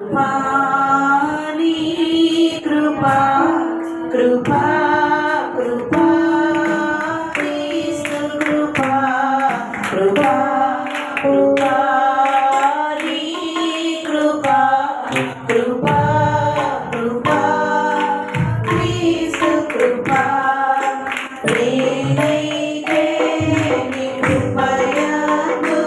నీ కృపా కృపా కృపా క్రీస్తు కృపా కృపా కృపా నీ కృపా కృపా కృపా క్రీస్తు కృపా నేనైతే నీ కృపయందు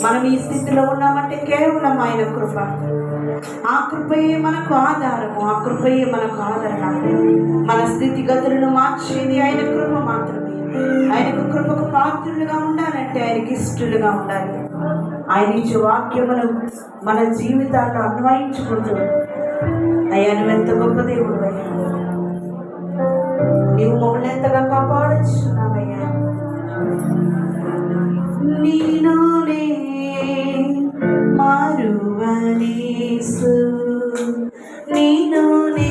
మనం ఈ స్థితిలో ఉన్నామంటే కేవలం ఆయన కృప. ఆ కృపయే మనకు ఆధారము, ఆ కృపయే మనకు ఆదరణ. మన స్థితిగతులను మార్చేది ఆయన కృప మాత్రమే. ఆయనకు కృపకు పాత్రులుగా ఉండాలంటే ఆయనకి ఇష్టలుగా ఉండాలి. ఆయన ఇచ్చే వాక్యమును మన జీవితాల్లో అన్వయించుకుంటూ, అయ్యా నువ్వు ఎంత గొప్ప దేవుడు అయ్యా, నీవు మమ్మల్ని ఎంతగా కాపాడుచున్నావయ్యా. నీలోనే మారువనేసు, నీలోనే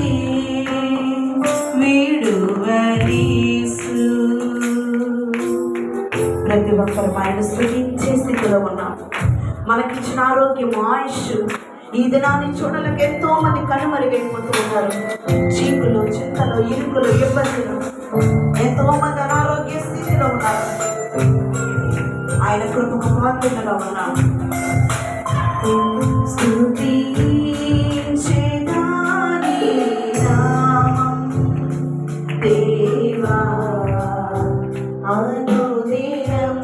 వీడువనేసు. ప్రతి ఒక్కరు ఆయన స్తుతించే స్థితిలో ఉన్నాం. మనకిచ్చిన ఆరోగ్యము, ఆయుష్, ఈ దినాన్ని చూడలకు ఎంతో మంది కనుమరుగైపోతూ ఉన్నారు. చీకులు, చింతలు, ఇరుకులు, ఇబ్బందులు, ఎంతో మంది అనారోగ్య స్థితిలో ఉన్నారు. ఆయన కృపకు పాత్రలుగా ఉన్నాం. స్తుతించెదాని నామం దేవా అనుదినం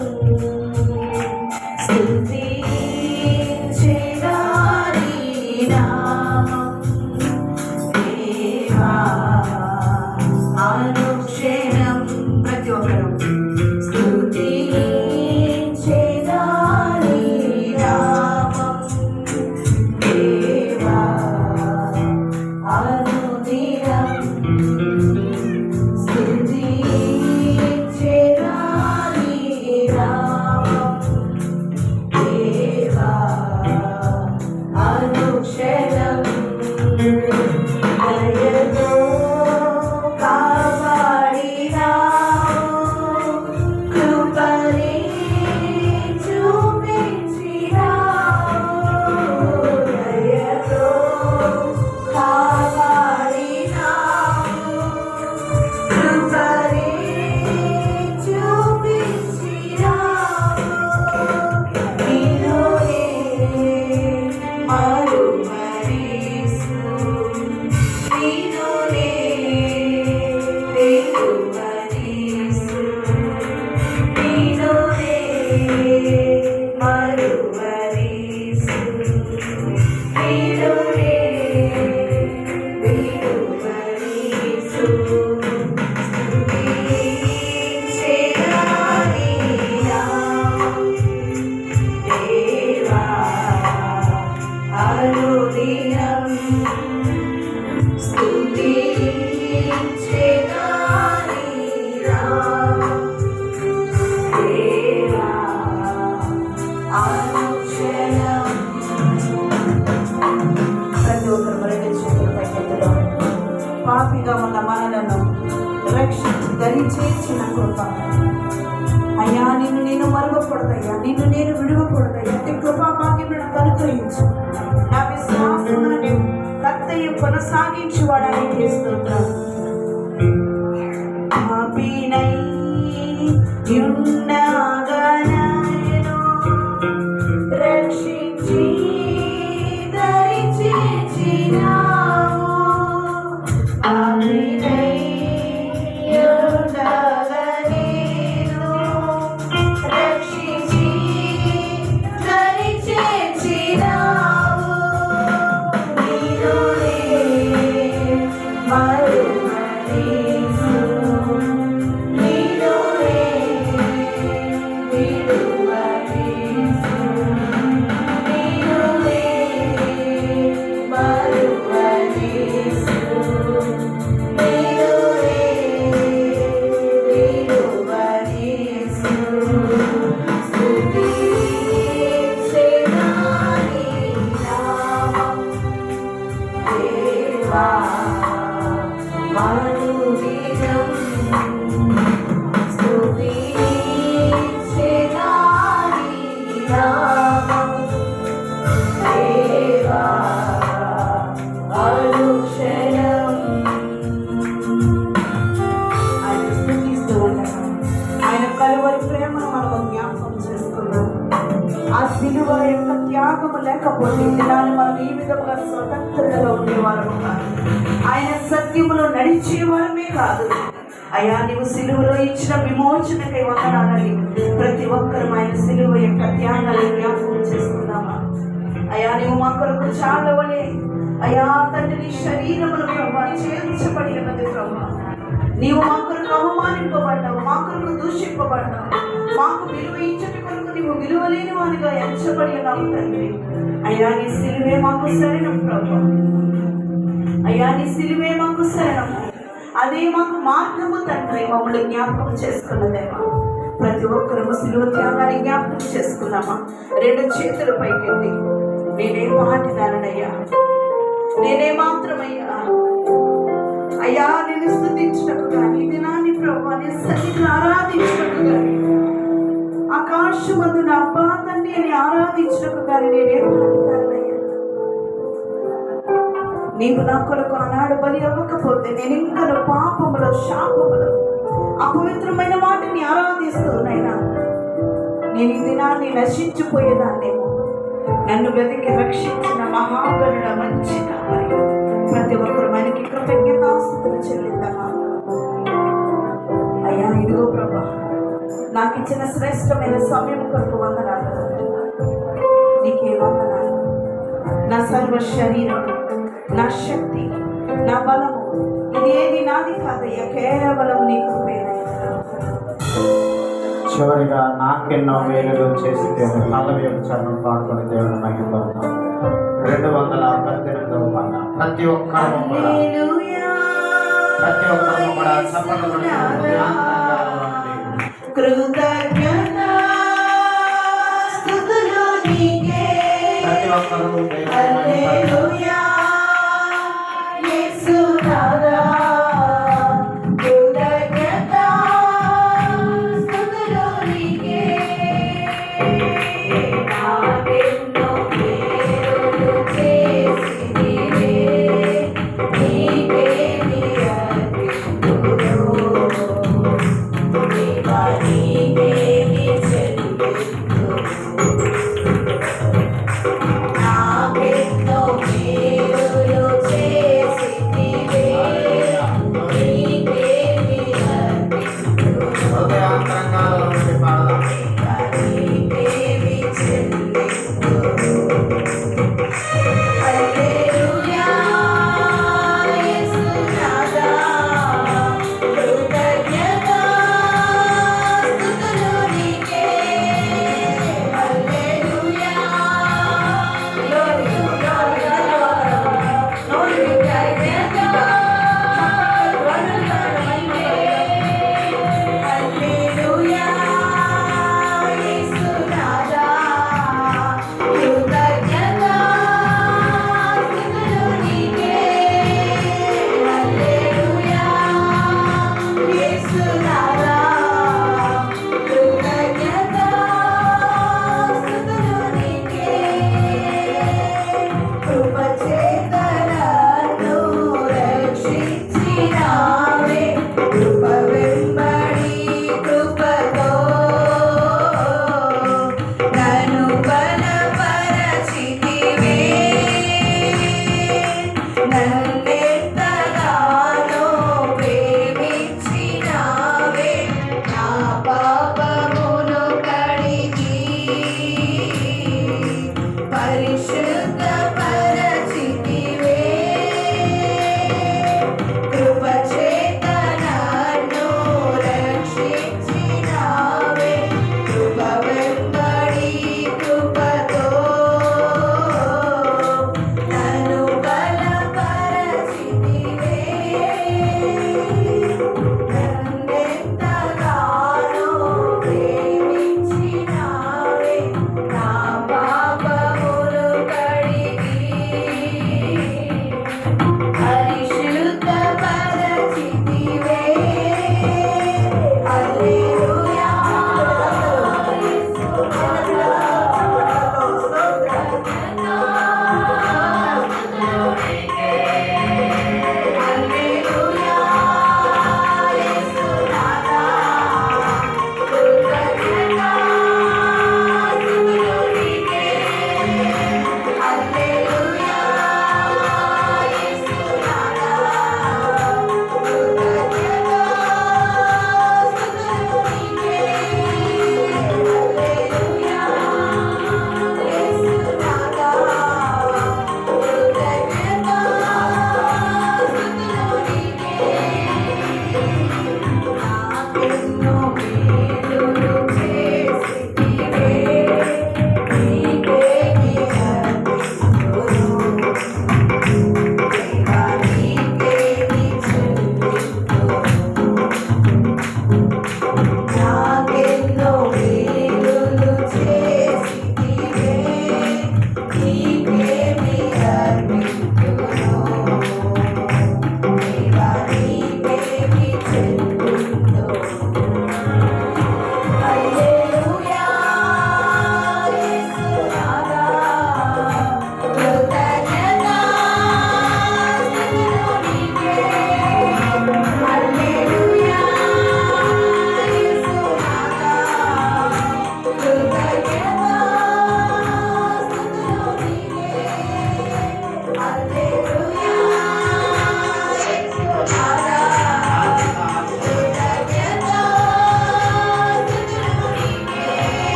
మరువరీసు విడునే విడువరీసు స్తుతించెదాని నామం దేవా అనుదినం స్తుతించెదాని నామం దేవా అనుక్షణం. ప్రతి ఒక్కరు రెండు చేతుల పైకెత్తులో పాపిగా ఉన్న మనలను రక్షించి దరి చేర్చిన కృప అయ్యా, నిన్ను నేను మరువకూడదయ్యా, నిన్ను నేను విడవకూడదయ్యా. నీ కృపా భాగ్యం నాకు అనుగ్రహించు. నా విశ్వాసమును నేను కర్తయ్య కొనసాగించి వాడని చేస్తున్నాను. పాపినై యున్నగా నన్ను రక్షించి దరి చేర్చినావు. పాపినై యున్నగా నేను రక్షించి దరి చేర్చినావు. నీలోనే మరువరీసు నీలోనే విడువరీసు నీలోనే మరువరీసు నీలోనే విడువరీసు స్తుతించెదాని నామం దేవా అనుదినం స్తుతించెదాని నామం దేవా అనుక్షణం. ఆయన స్తుతిస్తూ ఉండగా ఆయన కలువరి ప్రేమను మనము జ్ఞాపకం చేసుకున్నాం. ఆ సిలువ యొక్క త్యాగము లేకపోతే ఈ దినాన్ని మనం ఈ విధంగా స్వతంత్రతలో ఉండేవారము కాదు. ఆయన సత్యములో నడిచేవారమే కాదు. అయ్యా, నీవు సిలువలో ఇచ్చిన విమోచనకై వందనాలని ప్రతి ఒక్కరు ఆయన సిలువ యొక్క త్యాగాలను జ్ఞాపకం చేసుకున్నామా? అయ్యా, నీవు మా కొరకు చాలవలే అయ్యా తండ్రి, నీ శరీరమును ప్రభా చేర్చబడి ఉన్నది ప్రభా. నీవు మా కొరకు అవమానింపబడ్డావు, మా కొరకు దూషింపబడ్డావు, మాకు విలువ ఇచ్చటి కొరకు నీవు విలువలేని వానిగా ఎంచబడి ఉన్నావు తండ్రి. అయ్యా, నీ సిలువే మాకు శరణం ప్రభా. అయ్యా, నీ సిలువే మాకు శరణము, అదే మాకు మార్గము తండ్రి. మమ్మల్ని జ్ఞాపకం చేసుకున్నదేమా? ప్రతి ఒక్కరూ సిలువ త్యాగాన్ని జ్ఞాపకం చేసుకున్నామా? రెండు చేతులు పైకెత్తి నేనే మాటిదానయ్యా, నేనే మాత్రమయ్యా అయ్యా, నేను స్తుతించుటకు కానీ దినాన్ని ప్రభా నీ సన్నిధిని ఆరాధించుటకు కానీ ఆకాశమందు నా అబ్బా తండ్రి అని ఆరాధించుటకు కానీ నేనే మాటిదానయ్యా. నీవు నా కొరకు ఆనాడు బలి అవ్వకపోతే నేను ఇంకా పాపములో శాపములో అపవిత్రమైన వాటిని ఆరాధిస్తున్నాయినా నేను ఈ దినాన్ని నశించిపోయేదాన్నేమో. నన్ను వెతికి రక్షించిన మహాగరుడ మంచి కావాలి. ప్రతి ఒక్కరు మనకి కృతజ్ఞతాస్తుతులు చెల్లిద్దామా? అయ్యా, ఇదిగో ప్రభా, నాకు ఇచ్చిన శ్రేష్టమైన సమయం కొరకు వందనాలు. నీకే వందనాలు. నా సర్వ శరీరం, నా శక్తి, నా బలము ఇది ఏది నాది కాదయ్యా, కేవలం నీ కృపేనయ్యా. చివరిగా నాకెన్నో వేలులు చేసి దేవుడు నలభై చరణం పాడుకొని దేవుడు మహిమపడతాం. 218వ పాట. ప్రతి ఒక్కరూ కూడా చప్పట్లు ప్రతి ఒక్కరూ నాకే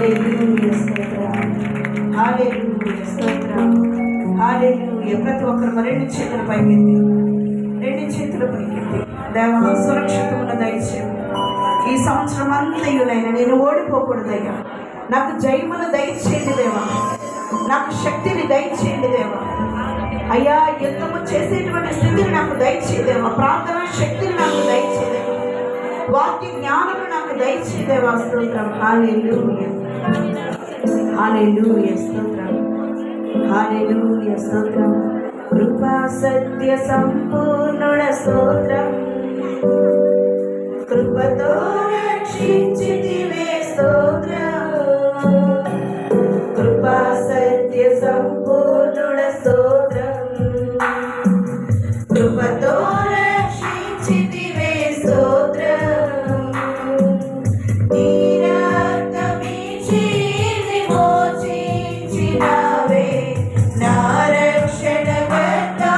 హల్లెలూయా స్తోత్రం, హల్లెలూయా స్తోత్రం, హల్లెలూయా. ప్రతి ఒక్కరు రెండు చేతుల పైకెత్తి, రెండు చేతుల పైకెత్తి దేవా సురక్షితమును దయచేయండి. ఈ సంవత్సరం అంతయునైనా నేను ఓడిపోకూడదయ్యా. నాకు జయమును దయచేయండి దేవా, నాకు శక్తిని దయచేయండి దేవా. అయ్యా యుద్ధము చేసేటువంటి స్థితిని నాకు దయచేదేవా, ప్రార్థన శక్తిని నాకు దయచేదేవా, వాక్య జ్ఞానము నాకు దయచేదేవా. స్తోత్రం, హల్లెలూయా, హల్లెలూయా స్తోత్రం, హల్లెలూయా స్తోత్రం. కృపా సత్య సంపూర్ణుడ స్తోత్రం, కృపతో రక్షించితివే స్తోత్రం, కృపా సత్య సంపూర్ణుడ స్తోత్రం, కృపతో రక్షించితివే స్తోత్రం. నీ రక్తమిచ్చి విమోచించినావే నా రక్షణకర్తా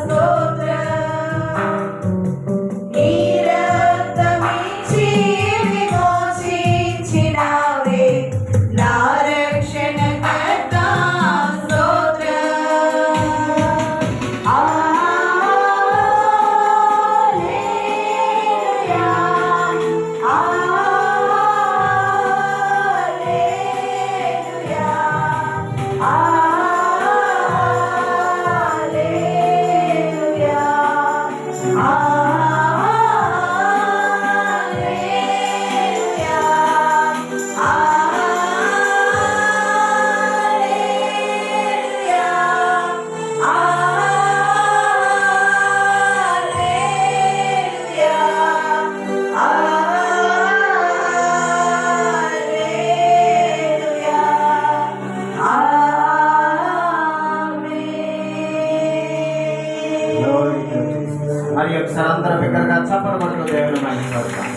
స్తోత్రం. నీ రక్తమిచ్చి విమోచించినావే నా రక్షణకర్తా స్తోత్రం. హల్లెలూయా, హల్లెలూయా, హల్లెలూయా, హల్లెలూయా, హల్లెలూయా, హల్లెలూయా, హల్లెలూయా, ఆమేన్. మరి ఒకసారి అందరం బిగ్గరగా చప్పట్లు కొడుతూ దేవుని మహిమపరుద్దాం.